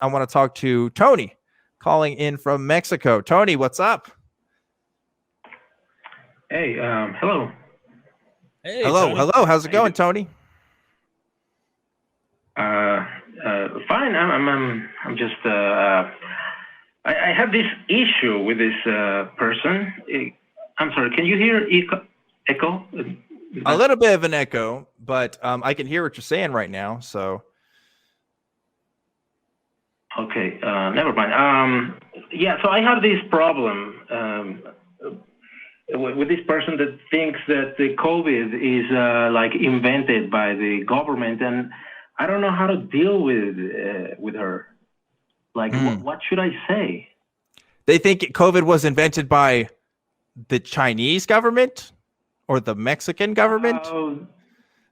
I want to talk to Tony, calling in from Mexico. Tony, what's up? Hey, hello. Hey, hello, Tony. hello. How's it going, Tony? Fine. I'm just. I have this issue with this person. I'm sorry. Can you hear echo? A little bit of an echo, but I can hear what you're saying right now. So. Okay. Never mind. Yeah. So I have this problem. With this person that thinks that the COVID is like invented by the government, and I don't know how to deal with her. Like, what should I say? They think COVID was invented by the Chinese government or the Mexican government.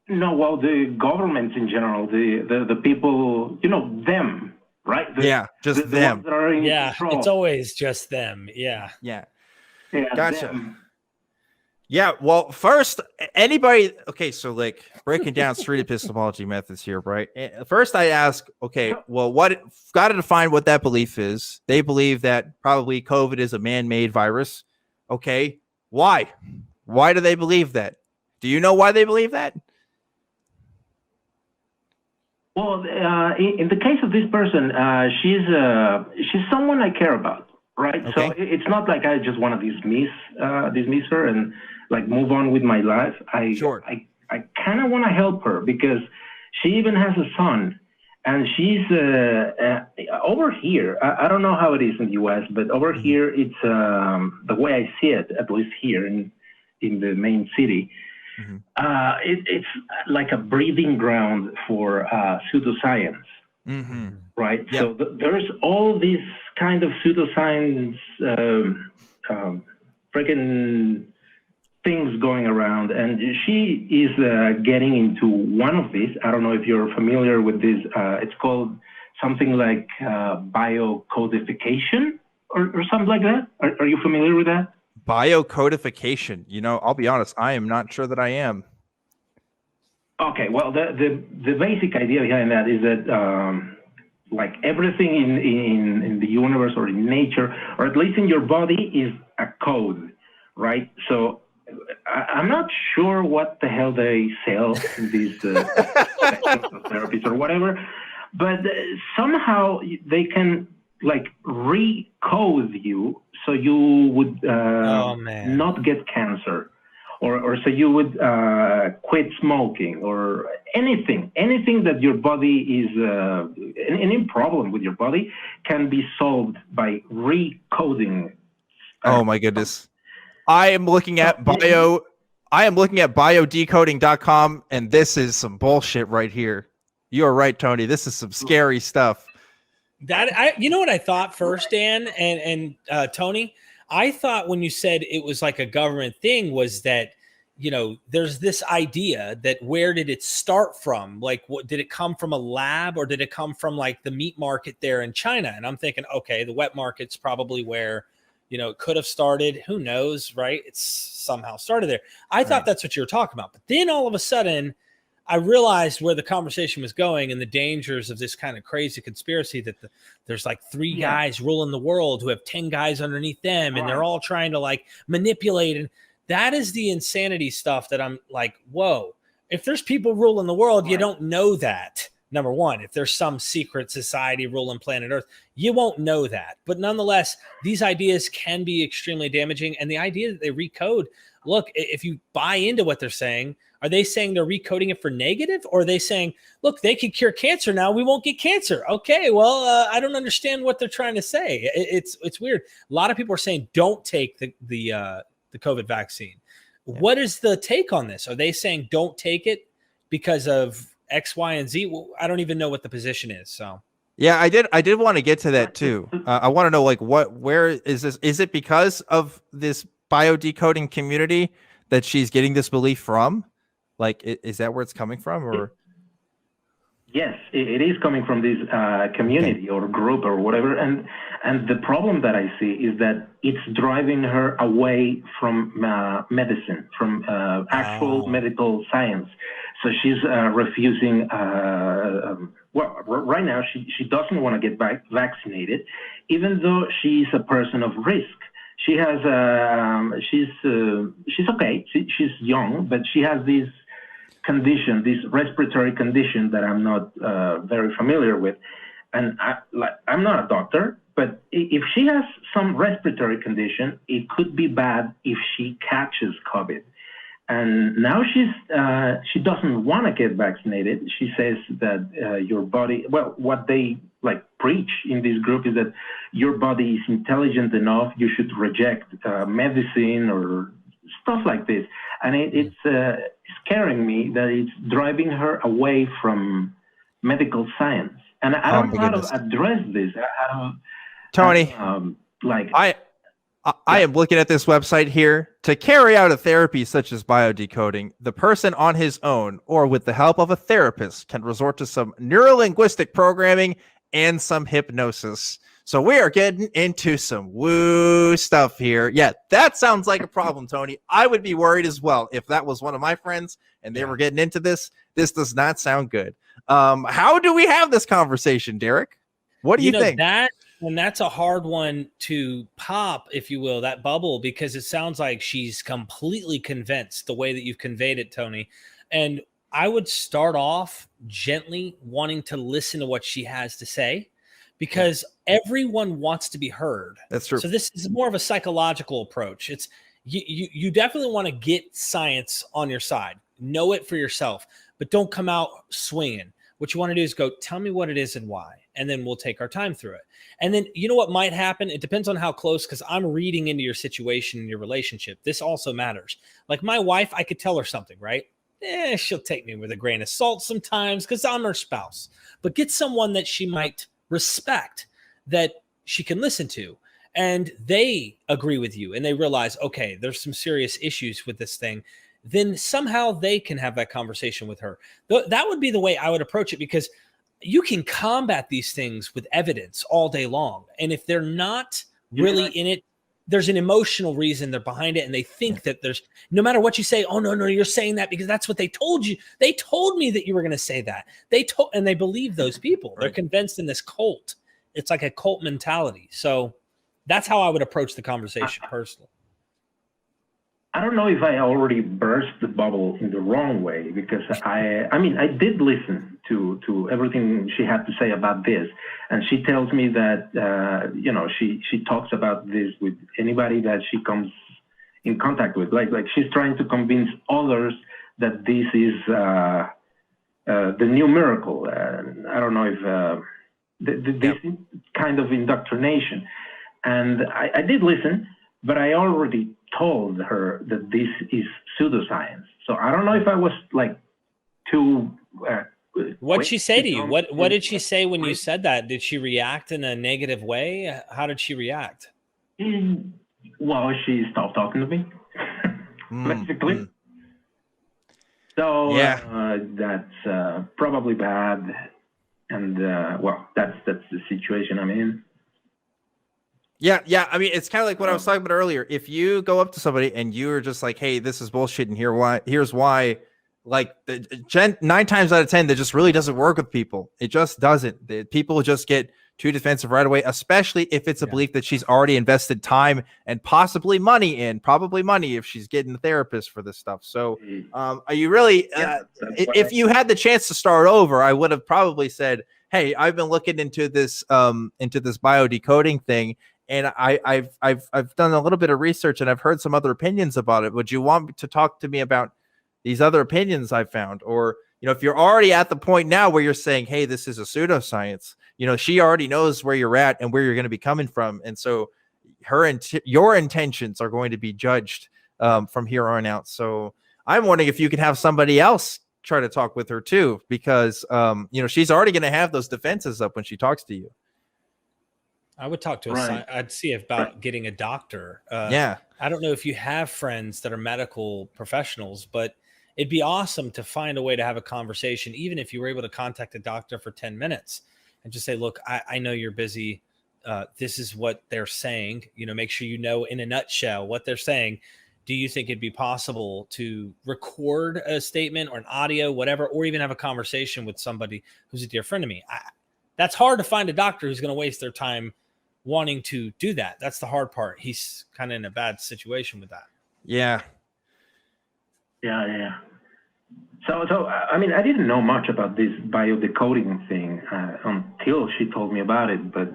No, well, the governments in general, the people, them, right? Just the them. Ones that are in control. It's always just them. Yeah. Gotcha. Them. Yeah, well, first, anybody, okay, so like breaking down street epistemology methods here, right? First, I ask, okay, well, got to define what that belief is. They believe that probably COVID is a man-made virus. Okay, why? Why do they believe that? Do you know why they believe that? Well, in the case of this person, she's someone I care about, right? Okay. So it's not like I just want to dismiss her and like move on with my life. I kind of want to help her because she even has a son, and she's over here. I don't know how it is in the U.S., but over here it's the way I see it, at least here in the main city. It's like a breeding ground for pseudoscience, right? Yep. So there's all these kind of pseudoscience freaking things going around, and she is getting into one of these. I don't know if you're familiar with this. It's called something like biocodification or something like that. Are you familiar with that? Biocodification. I'll be honest, I am not sure that I am. Okay, well, the basic idea behind that is that like everything in the universe or in nature, or at least in your body, is a code, right? So I'm not sure what the hell they sell in these therapies or whatever, but somehow they can like recode you so you would not get cancer, or so you would quit smoking, or anything that your body is, any problem with your body can be solved by recoding. Oh my goodness. I am looking at biodecoding.com, and this is some bullshit right here. You are right, Tony. This is some scary stuff. You know what I thought first, Dan and Tony? I thought when you said it was like a government thing was that, there's this idea that where did it start from? Like, what did it come from, a lab, or did it come from like the meat market there in China? And I'm thinking, okay, the wet market's probably where, it could have started. Who knows, right? It's somehow started there. I thought that's what you were talking about. But then all of a sudden, I realized where the conversation was going and the dangers of this kind of crazy conspiracy that there's like 3 guys ruling the world who have 10 guys underneath them, and they're all trying to like manipulate. And that is the insanity stuff that I'm like, whoa, if there's people ruling the world, you don't know that. Number one, if there's some secret society ruling planet Earth, you won't know that. But nonetheless, these ideas can be extremely damaging. And the idea that they recode, look, if you buy into what they're saying, are they saying they're recoding it for negative? Or are they saying, look, they can cure cancer now, we won't get cancer? Okay, well, I don't understand what they're trying to say. It's weird. A lot of people are saying don't take the COVID vaccine. Yeah. What is the take on this? Are they saying don't take it because of X, Y, and Z? Well, I don't even know what the position is. So yeah, I did want to get to that too. I want to know like where is this? Is it because of this biodecoding community that she's getting this belief from? Like, is that where it's coming from? Or yes, it is coming from this community or group or whatever. And the problem that I see is that it's driving her away from medicine, from actual medical science. So she's refusing. Well, right now she doesn't want to get vaccinated, even though she's a person of risk. She has she's okay. She's young, but she has this condition, this respiratory condition that I'm not very familiar with. And I'm not a doctor, but if she has some respiratory condition, it could be bad if she catches COVID. And now she doesn't want to get vaccinated. She says that your body, well, what they preach in this group is that your body is intelligent enough. You should reject medicine or stuff like this. And it's scaring me that it's driving her away from medical science. And I don't know how to address this. Tony, I am looking at this website here. To carry out a therapy such as biodecoding, the person on his own or with the help of a therapist can resort to some neurolinguistic programming and some hypnosis. So we are getting into some woo stuff here. Yeah, that sounds like a problem, Tony. I would be worried as well if that was one of my friends and they were getting into this. This does not sound good. How do we have this conversation, Derek? What do you think? And that's a hard one to pop, if you will, that bubble, because it sounds like she's completely convinced the way that you've conveyed it, Tony. And I would start off gently wanting to listen to what she has to say, because everyone wants to be heard. That's true. So this is more of a psychological approach. It's you definitely want to get science on your side, know it for yourself, but don't come out swinging. What you want to do is go, tell me what it is and why, and then we'll take our time through it. And then you know what might happen? It depends on how close, because I'm reading into your situation and your relationship. This also matters. Like my wife, I could tell her something, right? She'll take me with a grain of salt sometimes because I'm her spouse. But get someone that she might respect, that she can listen to, and they agree with you and they realize, okay, there's some serious issues with this thing. Then somehow they can have that conversation with her. That would be the way I would approach it, because you can combat these things with evidence all day long. And if they're not really in it, there's an emotional reason they're behind it. And they think that there's, no matter what you say, oh, no, you're saying that because that's what they told you. They told me that you were going to say that. And they believe those people. Right. They're convinced in this cult. It's like a cult mentality. So that's how I would approach the conversation personally. I don't know if I already burst the bubble in the wrong way, because I did listen to everything she had to say about this, and she tells me that she talks about this with anybody that she comes in contact with. Like she's trying to convince others that this is the new miracle. I don't know if this kind of indoctrination. And I did listen, but I already told her that this is pseudoscience. So I don't know if I was too. What'd she say to you? What did she say when you said that? Did she react in a negative way? How did she react? Well, she stopped talking to me, basically. So that's probably bad, and that's the situation I'm in. Yeah. I mean, it's kind of like what I was talking about earlier. If you go up to somebody and you're just like, "Hey, this is bullshit," and here's why. Like 9 times out of 10, that just really doesn't work with people. It just doesn't. People just get too defensive right away, especially if it's a belief that she's already invested time and possibly money in. Probably money if she's getting a therapist for this stuff. So, are you really? If you had the chance to start over, I would have probably said, "Hey, I've been looking into this biodecoding thing." And I've done a little bit of research and I've heard some other opinions about it. Would you want to talk to me about these other opinions I found? Or, if you're already at the point now where you're saying, hey, this is a pseudoscience, she already knows where you're at and where you're going to be coming from. And so your intentions are going to be judged from here on out. So I'm wondering if you could have somebody else try to talk with her too, because, she's already going to have those defenses up when she talks to you. I would talk to I'd see about getting a doctor. I don't know if you have friends that are medical professionals, but it'd be awesome to find a way to have a conversation, even if you were able to contact a doctor for 10 minutes and just say, look, I know you're busy. This is what they're saying. Make sure you know in a nutshell what they're saying. do you think it'd be possible to record a statement or an audio, whatever, or even have a conversation with somebody who's a dear friend of me? That's hard to find a doctor who's going to waste their time wanting to do that. That's the hard part. He's kind of in a bad situation with that. Yeah. Yeah. So I mean, I didn't know much about this biodecoding thing until she told me about it. But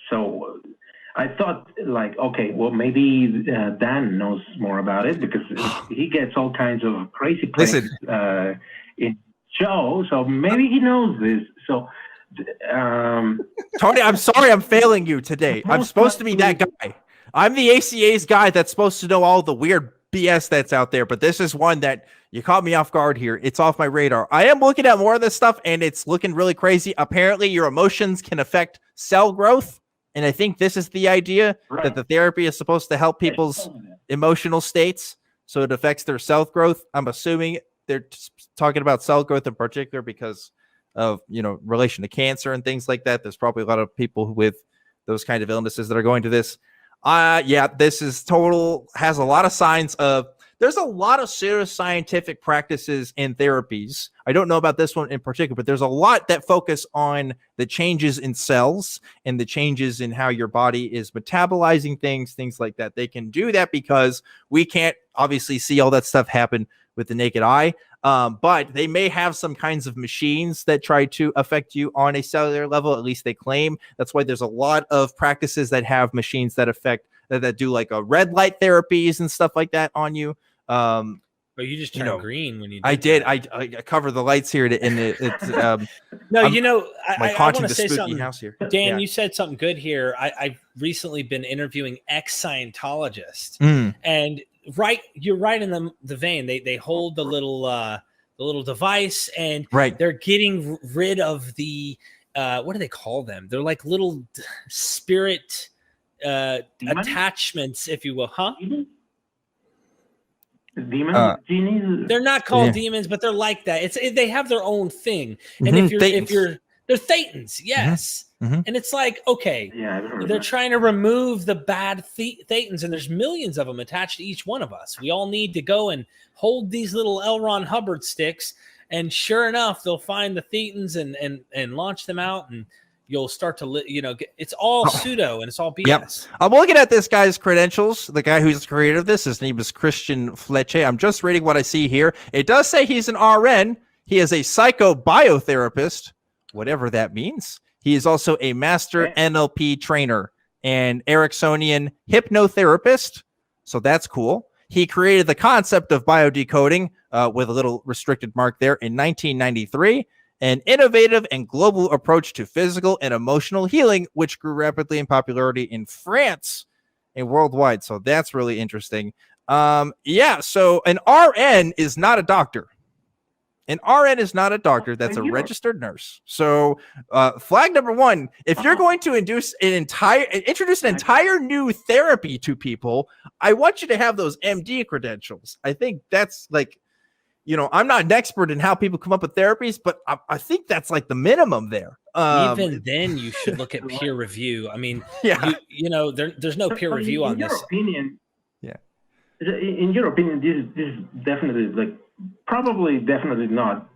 so I thought okay, well, maybe Dan knows more about it because he gets all kinds of crazy claims in show. So maybe he knows this. So Tony, I'm sorry I'm failing you today. I'm supposed to be that guy. I'm the ACA's guy that's supposed to know all the weird BS that's out there, but this is one that you caught me off guard here. It's off my radar. I am looking at more of this stuff, and it's looking really crazy. Apparently, your emotions can affect cell growth, and I think this is the idea that the therapy is supposed to help people's emotional states, so it affects their cell growth. I'm assuming they're talking about cell growth in particular because of relation to cancer and things like that. There's probably a lot of people with those kind of illnesses that are going to this. This is has a lot of signs of, there's a lot of pseudoscientific practices and therapies. I don't know about this one in particular, but there's a lot that focus on the changes in cells and the changes in how your body is metabolizing things like that. They can do that because we can't obviously see all that stuff happen with the naked eye. But they may have some kinds of machines that try to affect you on a cellular level. At least they claim. That's why there's a lot of practices that have machines that that do like a red light therapies and stuff like that on you. But you just turned green when you did. I did. I cover the lights here it's no, I want to say something. House here. Dan, you said something good here. I've recently been interviewing ex-Scientologists, and you're right in the vein. They hold the little device, and they're getting rid of the what do they call them? They're like little spirit attachments, if you will, huh? Demons, genies. They're not called demons, but they're like that. They have their own thing, and if they're thetans, yes. And it's like, okay, they're trying to remove the bad thetans, and there's millions of them attached to each one of us. We all need to go and hold these little L. Ron Hubbard sticks, and sure enough, they'll find the thetans and launch them out, and you'll start to it's all pseudo and it's all BS. Yep. I'm looking at this guy's credentials. The guy who's the creator of this, his name is Christian Fletcher. I'm just reading what I see here. It does say he's an RN. He is a psychobiotherapist, whatever that means. He is also a master NLP trainer and Ericksonian hypnotherapist. So that's cool. He created the concept of biodecoding with a little restricted mark there in 1993, an innovative and global approach to physical and emotional healing, which grew rapidly in popularity in France and worldwide. So that's really interesting. So an RN is not a doctor. An RN is not a doctor. That's a registered nurse. So flag number one, if you're going to introduce an entire new therapy to people, I want you to have those MD credentials. I think that's like, I'm not an expert in how people come up with therapies, but I think that's like the minimum there. Even then, you should look at peer review. I mean, there's no peer review on this. In your opinion, this is definitely definitely not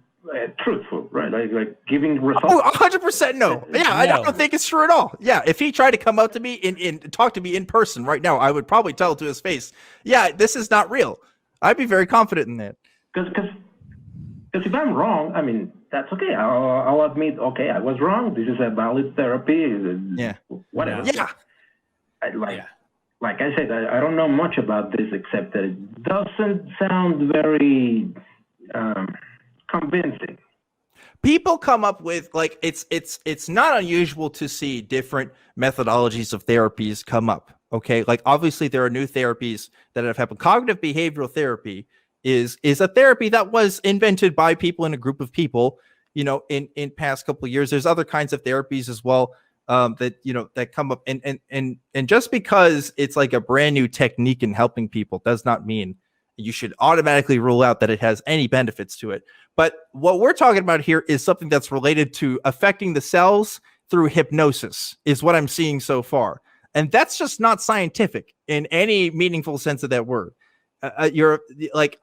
truthful, right? Like giving results. Oh, 100% no. Yeah, no. I don't think it's true at all. Yeah, if he tried to come up to me and talk to me in person right now, I would probably tell to his face, yeah, this is not real. I'd be very confident in that. Because if I'm wrong, I mean, that's okay. I'll admit, okay, I was wrong. This is a valid therapy. Whatever. Yeah. Like I said, I don't know much about this except that it doesn't sound very convincing. People come up with it's not unusual to see different methodologies of therapies come up. Okay, like obviously there are new therapies that have happened. Cognitive behavioral therapy is a therapy that was invented by people in a group of people, in past couple of years. There's other kinds of therapies as well that come up, and just because it's like a brand new technique in helping people does not mean you should automatically rule out that it has any benefits to it. But what we're talking about here is something that's related to affecting the cells through hypnosis, is what I'm seeing so far. And that's just not scientific in any meaningful sense of that word. You're like,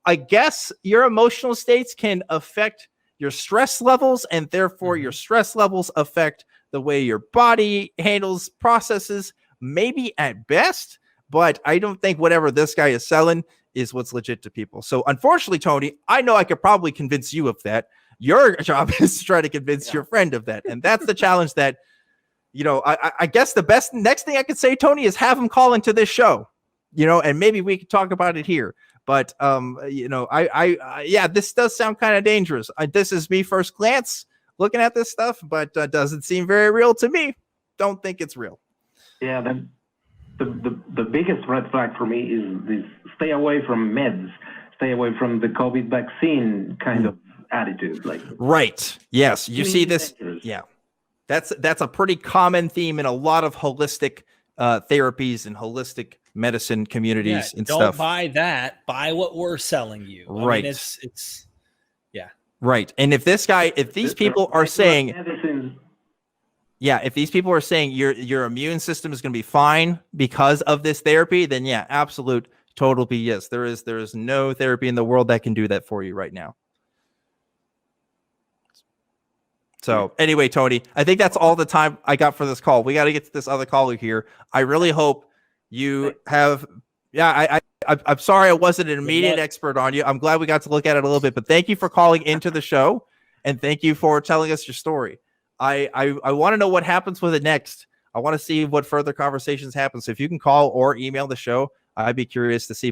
I guess your emotional states can affect your stress levels, and therefore your stress levels affect the way your body handles processes, maybe at best. But I don't think whatever this guy is selling is what's legit to people. So unfortunately, Tony, I know I could probably convince you of that. Your job is to try to convince your friend of that. And that's the challenge that, I guess the best next thing I could say, Tony, is have him call into this show, and maybe we could talk about it here. But, this does sound kind of dangerous. This is me first glance looking at this stuff, but doesn't seem very real to me. Don't think it's real. Yeah, the biggest red flag for me is this: stay away from meds, stay away from the COVID vaccine kind of attitude. Like, right? Yes, you see this. Yeah, that's a pretty common theme in a lot of holistic therapies and holistic medicine communities and don't stuff. Don't buy that. Buy what we're selling you. Right. I mean, it's right. And if these people are saying, if these people are saying your immune system is going to be fine because of this therapy, then absolute total BS. There is no therapy in the world that can do that for you right now. So anyway, Tony, I think that's all the time I got for this call. We got to get to this other caller here. I really hope you have. I'm sorry I wasn't an immediate expert on you. I'm glad we got to look at it a little bit, but thank you for calling into the show, and thank you for telling us your story. I want to know what happens with it next. I want to see what further conversations happen. So if you can call or email the show, I'd be curious to see.